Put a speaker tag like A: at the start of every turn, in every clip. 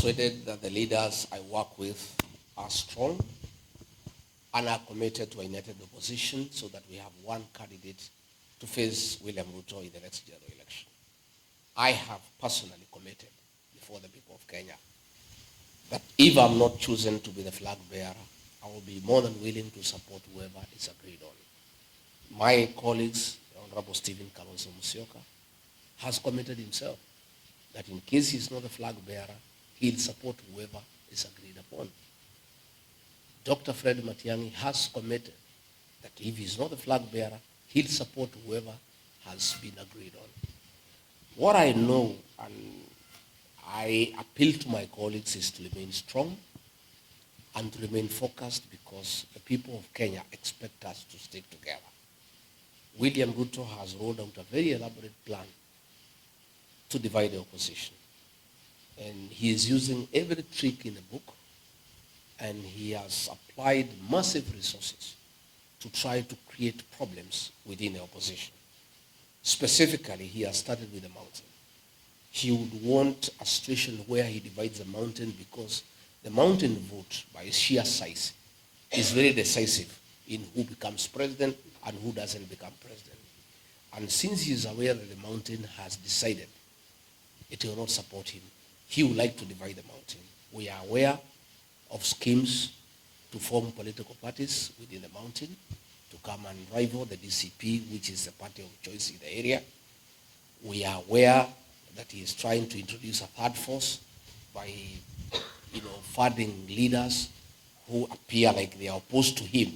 A: persuaded that the leaders I work with are strong and are committed to a united opposition so that we have one candidate to face William Ruto in the next general election. I have personally committed before the people of Kenya that if I'm not chosen to be the flag bearer, I will be more than willing to support whoever is agreed on. My colleagues, Honorable Stephen Kalonzo Musyoka, has committed himself that in case he's not the flag bearer, he'll support whoever is agreed upon. Dr. Fred Matiang'i has committed that if he's not the flag bearer, he'll support whoever has been agreed on. What I know, and I appeal to my colleagues, is to remain strong and to remain focused because the people of Kenya expect us to stick together. William Ruto has rolled out a very elaborate plan to divide the opposition. And he is using every trick in the book, and he has applied massive resources to try to create problems within the opposition. Specifically, he has started with the mountain. He would want a situation where he divides the mountain because the mountain vote, by sheer size, is very decisive in who becomes president and who doesn't become president. And since he is aware that the mountain has decided it will not support him, he would like to divide the mountain. We are aware of schemes to form political parties within the mountain to come and rival the DCP, which is the party of choice in the area. We are aware that he is trying to introduce a third force by, funding leaders who appear like they are opposed to him,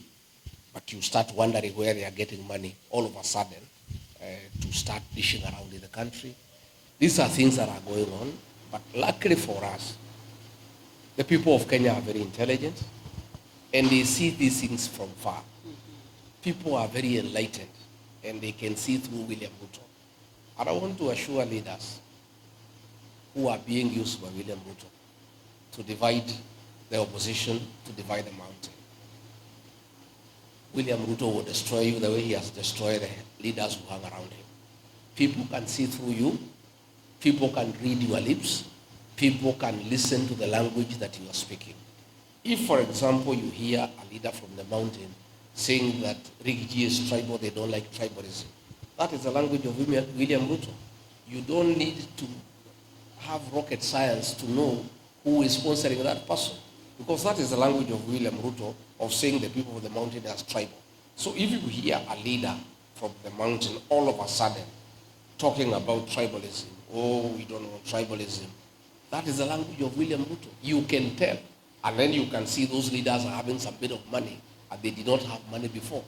A: but you start wondering where they are getting money all of a sudden to start dishing around in the country. These are things that are going on, but luckily for us, the people of Kenya are very intelligent and they see these things from far. People are very enlightened and they can see through William Ruto. And I want to assure leaders who are being used by William Ruto to divide the opposition, to divide the mountain. William Ruto will destroy you the way he has destroyed the leaders who hang around him. People can see through you. People can read your lips. People can listen to the language that you are speaking. If, for example, you hear a leader from the mountain saying that Rigathi is tribal, they don't like tribalism, that is the language of William Ruto. You don't need to have rocket science to know who is sponsoring that person, because that is the language of William Ruto of saying the people of the mountain as tribal. So if you hear a leader from the mountain all of a sudden talking about tribalism, oh, we don't want tribalism, that is the language of William Ruto. You can tell, and then you can see those leaders are having some bit of money, and they did not have money before.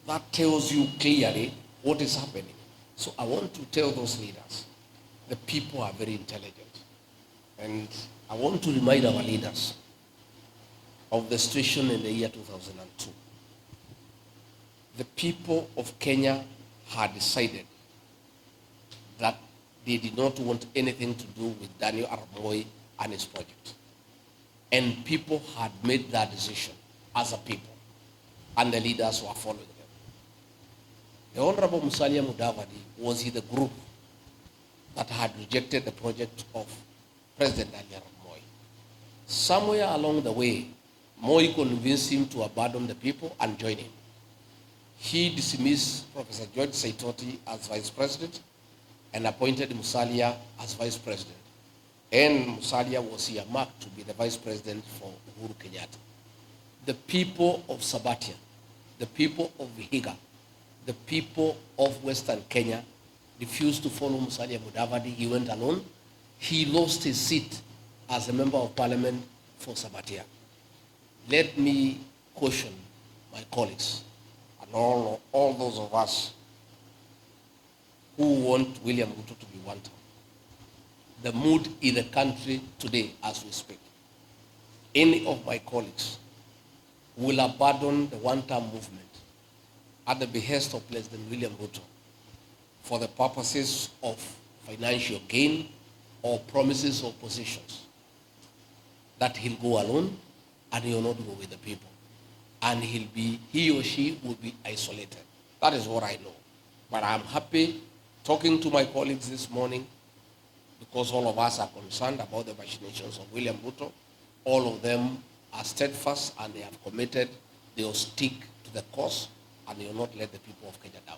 A: That tells you clearly what is happening. So I want to tell those leaders, the people are very intelligent. And I want to remind our leaders of the situation in the year 2002. The people of Kenya had decided that they did not want anything to do with Daniel Arap Moi and his project. And people had made that decision as a people, and the leaders were following them. The Honorable Musalia Mudavadi was in the group that had rejected the project of President Daniel Arap Moi. Somewhere along the way, Moi convinced him to abandon the people and join him. He dismissed Professor George Saitoti as vice president and appointed Musalia as vice president. And Musalia was earmarked to be the vice president for Uhuru Kenyatta. The people of Sabatia, the people of Vihiga, the people of Western Kenya refused to follow Musalia Mudavadi. He went alone. He lost his seat as a member of parliament for Sabatia. Let me caution my colleagues and all those of us who want William Ruto to be one term. The mood in the country today as we speak, any of my colleagues will abandon the one-term movement at the behest of President William Ruto for the purposes of financial gain or promises or positions, that he'll go alone and he will not go with the people. And he or she will be isolated. That is what I know. But I'm happy talking to my colleagues this morning because all of us are concerned about the machinations of William Ruto. All of them are steadfast and they have committed, they will stick to the course and they will not let the people of Kenya down.